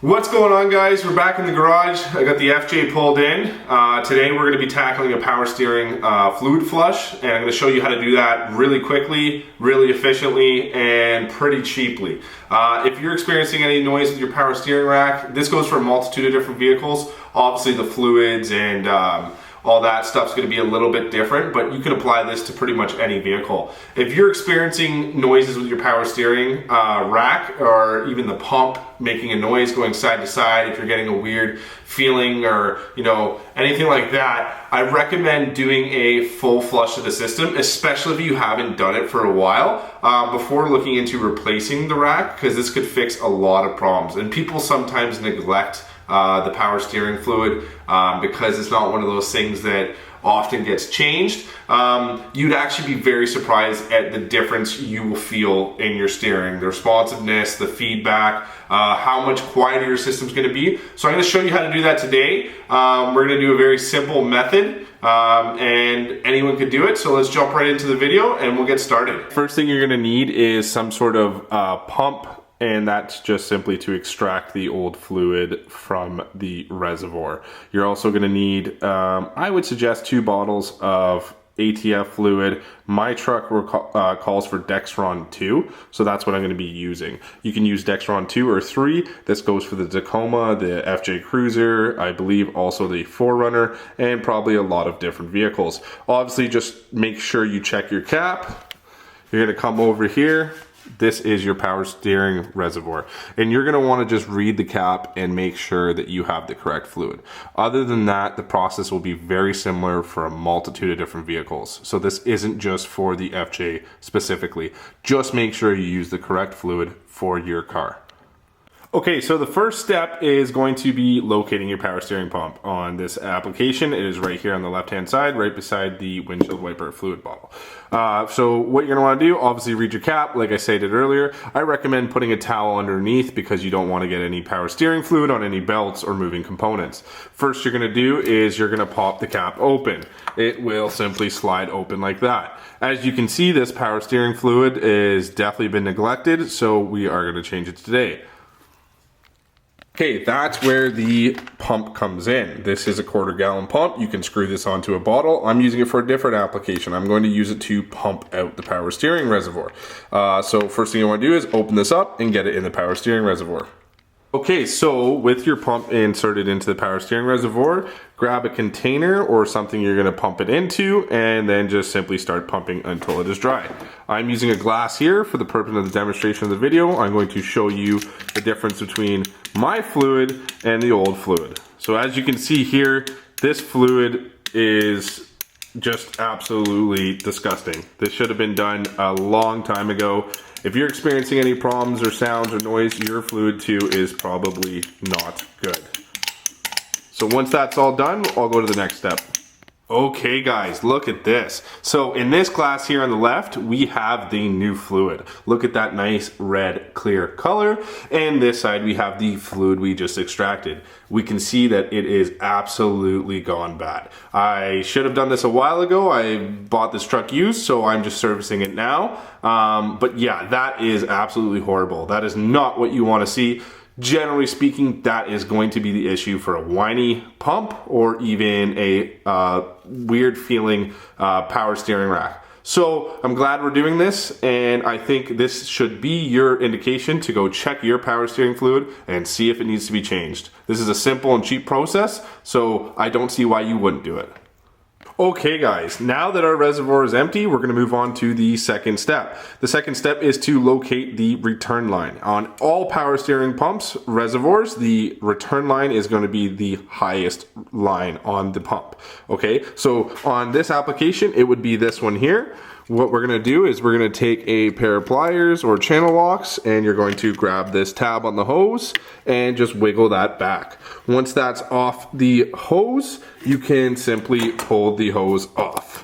What's going on, guys? We're back in the garage. I got the FJ pulled in. Today we're going to be tackling a power steering fluid flush, and I'm going to show you how to do that really quickly, really efficiently, and pretty cheaply. If you're experiencing any noise with your power steering rack, this goes for a multitude of different vehicles. Obviously the fluids and all that stuff's going to be a little bit different, but you can apply this to pretty much any vehicle. If you're experiencing noises with your power steering rack, or even the pump making a noise going side to side, if you're getting a weird feeling or anything like that, I recommend doing a full flush of the system, especially if you haven't done it for a while, before looking into replacing the rack, because this could fix a lot of problems. And people sometimes neglect the power steering fluid because it's not one of those things that often gets changed. You'd actually be very surprised at the difference you will feel in your steering, the responsiveness, the feedback, how much quieter your system's going to be. So I'm going to show you how to do that today. We're going to do a very simple method, and anyone could do it. So let's jump right into the video and we'll get started. First thing you're going to need is some sort of pump. And that's just simply to extract the old fluid from the reservoir. You're also gonna need, I would suggest 2 bottles of ATF fluid. My truck calls for Dexron 2, so that's what I'm gonna be using. You can use Dexron 2 or 3. This goes for the Tacoma, the FJ Cruiser, I believe also the 4Runner, and probably a lot of different vehicles. Obviously, just make sure you check your cap. You're gonna come over here. This is your power steering reservoir, and you're going to want to just read the cap and make sure that you have the correct fluid. Other than that, the process will be very similar for a multitude of different vehicles. So this isn't just for the FJ specifically. Just make sure you use the correct fluid for your car. Okay, so the first step is going to be locating your power steering pump. On this application, it is right here on the left-hand side, right beside the windshield wiper fluid bottle. So what you're gonna wanna do, obviously read your cap, like I stated earlier. I recommend putting a towel underneath because you don't wanna get any power steering fluid on any belts or moving components. First you're gonna do is you're gonna pop the cap open. It will simply slide open like that. As you can see, this power steering fluid is definitely been neglected, so we are gonna change it today. Okay, that's where the pump comes in. This is a 1/4 gallon pump. You can screw this onto a bottle. I'm using it for a different application. I'm going to use it to pump out the power steering reservoir. So first thing you want to do is open this up and get it in the power steering reservoir. Okay, so with your pump inserted into the power steering reservoir, grab a container or something you're gonna pump it into, and then just simply start pumping until it is dry. I'm using a glass here for the purpose of the demonstration of the video. I'm going to show you the difference between my fluid and the old fluid. So as you can see here, this fluid is just absolutely disgusting. This should have been done a long time ago. If you're experiencing any problems or sounds or noise, your fluid too is probably not good. So once that's all done, I'll go to the next step. Okay guys, look at this. So in this glass here on the left, we have the new fluid. Look at that nice red clear color. And this side we have the fluid we just extracted. We can see that it is absolutely gone bad. I should have done this a while ago. I bought this truck used, so I'm just servicing it now. But yeah, that is absolutely horrible. That is not what you want to see. Generally speaking, that is going to be the issue for a whiny pump or even a weird feeling power steering rack. So I'm glad we're doing this, and I think this should be your indication to go check your power steering fluid and see if it needs to be changed. This is a simple and cheap process, so I don't see why you wouldn't do it. Okay guys, now that our reservoir is empty, we're gonna move on to the second step. The second step is to locate the return line. On all power steering pumps, reservoirs, the return line is gonna be the highest line on the pump. Okay, so on this application, it would be this one here. What we're gonna do is we're gonna take a pair of pliers or channel locks, and you're going to grab this tab on the hose and just wiggle that back. Once that's off the hose, you can simply pull the hose off.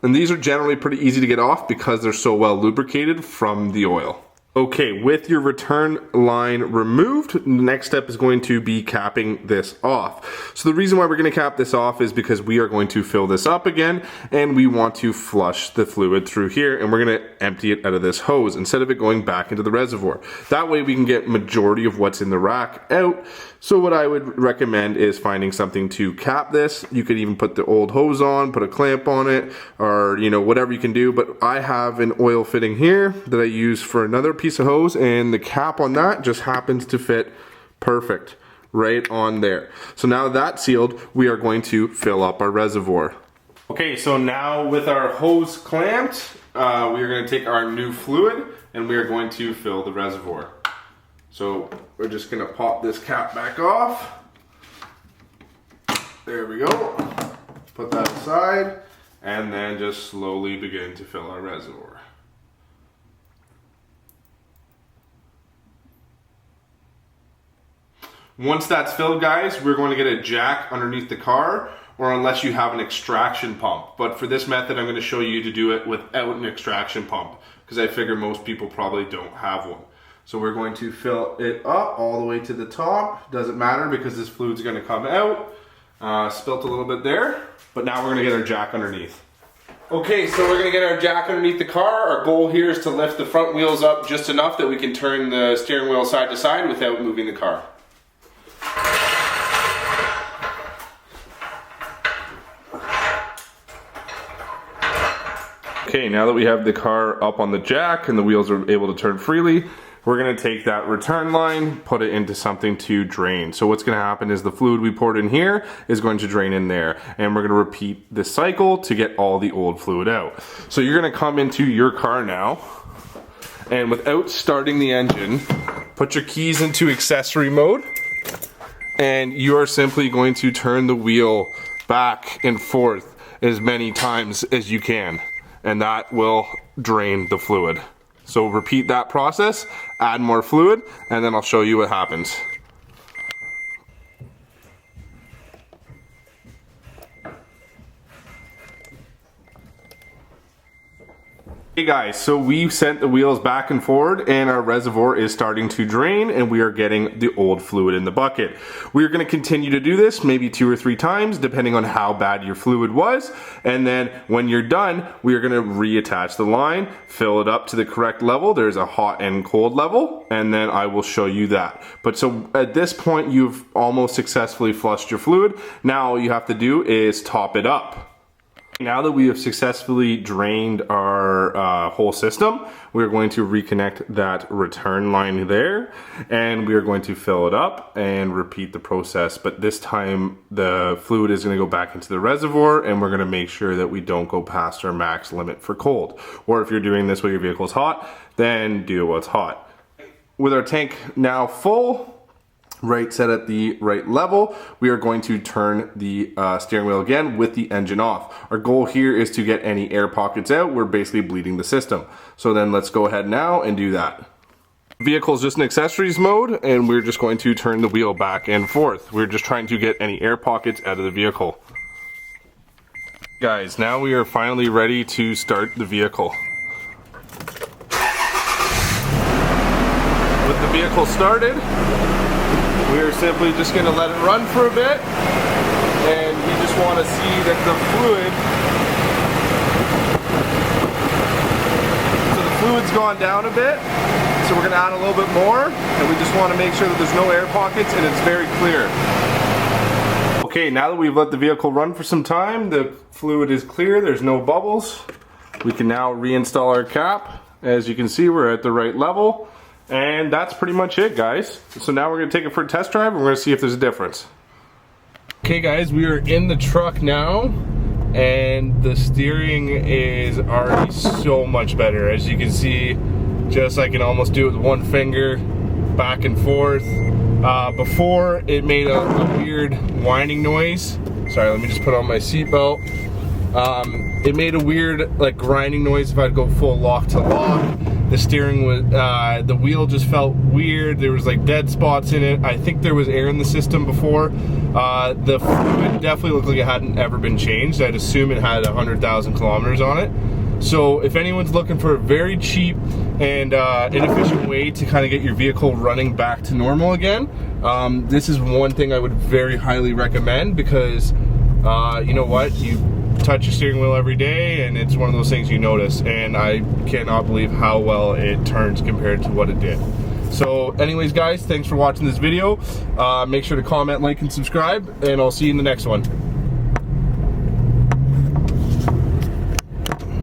And these are generally pretty easy to get off because they're so well lubricated from the oil. Okay, with your return line removed, the next step is going to be capping this off. So the reason why we're going to cap this off is because we are going to fill this up again, and we want to flush the fluid through here, and we're going to empty it out of this hose instead of it going back into the reservoir. That way we can get majority of what's in the rack out. So what I would recommend is finding something to cap this. You could even put the old hose on, put a clamp on it, or whatever you can do. But I have an oil fitting here that I use for another piece of hose, and the cap on that just happens to fit perfect right on there. So now that's sealed, we are going to fill up our reservoir. Okay, so now with our hose clamped, we are going to take our new fluid and we are going to fill the reservoir. So we're just going to pop this cap back off. There we go. Put that aside and then just slowly begin to fill our reservoir. Once that's filled, guys, we're going to get a jack underneath the car, or unless you have an extraction pump. But for this method, I'm going to show you to do it without an extraction pump, because I figure most people probably don't have one. So we're going to fill it up all the way to the top. Doesn't matter because this fluid's going to come out. Spilt a little bit there, but now we're going to get our jack underneath. Okay, so we're going to get our jack underneath the car. Our goal here is to lift the front wheels up just enough that we can turn the steering wheel side to side without moving the car. Okay, now that we have the car up on the jack and the wheels are able to turn freely, we're going to take that return line, put it into something to drain. So what's going to happen is the fluid we poured in here is going to drain in there, and we're going to repeat this cycle to get all the old fluid out. So you're going to come into your car now, and without starting the engine, put your keys into accessory mode, and you are simply going to turn the wheel back and forth as many times as you can, and that will drain the fluid. So repeat that process, add more fluid, and then I'll show you what happens. Hey guys, so we sent the wheels back and forward and our reservoir is starting to drain and we are getting the old fluid in the bucket. We are going to continue to do this maybe 2 or 3 times depending on how bad your fluid was, and then when you're done we are going to reattach the line, fill it up to the correct level. There's a hot and cold level, and then I will show you that. But so at this point you've almost successfully flushed your fluid. Now all you have to do is top it up. Now that we have successfully drained our whole system, we're going to reconnect that return line there, and we are going to fill it up and repeat the process. But this time the fluid is going to go back into the reservoir, and we're going to make sure that we don't go past our max limit for cold. Or if you're doing this while your vehicle is hot, then do it while it's hot. With our tank now full, right set at the right level, we are going to turn the steering wheel again with the engine off. Our goal here is to get any air pockets out. We're basically bleeding the system. So then let's go ahead now and do that. Vehicle is just in accessories mode, and we're just going to turn the wheel back and forth. We're just trying to get any air pockets out of the vehicle. Guys, now we are finally ready to start the vehicle. With the vehicle started, we are simply just going to let it run for a bit, and we just want to see that the fluid's gone down a bit, so we're going to add a little bit more, and we just want to make sure that there's no air pockets and it's very clear. Okay, now that we've let the vehicle run for some time, the fluid is clear, there's no bubbles. We can now reinstall our cap. As you can see, we're at the right level. And that's pretty much it, guys. So now we're going to take it for a test drive and we're going to see if there's a difference. Okay guys, we are in the truck now, and the steering is already so much better. As you can see, just I can almost do it with one finger, back and forth. Before it made a weird whining noise. Sorry, let me just put on my seatbelt. It made a weird like grinding noise if I'd go full lock to lock. The steering was, the wheel just felt weird. There was like dead spots in it. I think there was air in the system before. The fluid definitely looked like it hadn't ever been changed. I'd assume it had 100,000 kilometers on it. So if anyone's looking for a very cheap and inefficient way to kind of get your vehicle running back to normal again. This is one thing I would very highly recommend, because you know what, you touch your steering wheel every day and it's one of those things you notice, and I cannot believe how well it turns compared to what it did. So anyways guys, thanks for watching this video. Make sure to comment, like, and subscribe, and I'll see you in the next one.